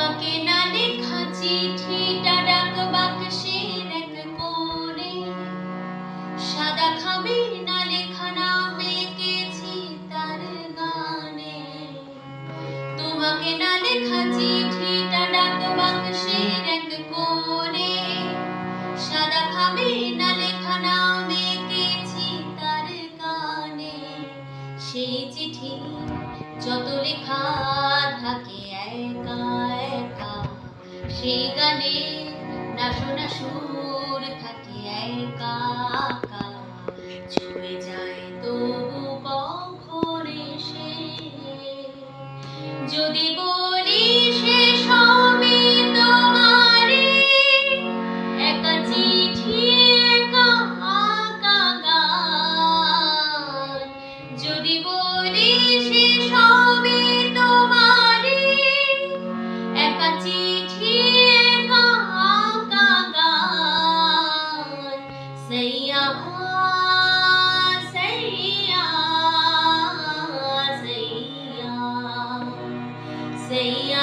তোমাকে না লেখা চিঠিটা ডাক বাক্সের এক কোণে, সাদা খামে না লেখা নাম এঁকেছি তার গানে। তোমাকে না লেখা চিঠিটা ডাক বাক্সের এক কোণে, সাদা খামে না লেখা নাম এঁকেছি তার গানে। সেই চিঠি যত লেখা থাকে একা একা, সেই গানে না শোনা সুর থাকে একা একা। ছুঁয়ে যায় তবু কখন এসে, যদি বলি শেষ হবে তোমারে, একা চিঠি একা আঁকা গান। যদি বলি শেষ হবে তোমারে, একা চিঠি একা আঁকা গান। সইয়া সইয়া সইয়া সইয়া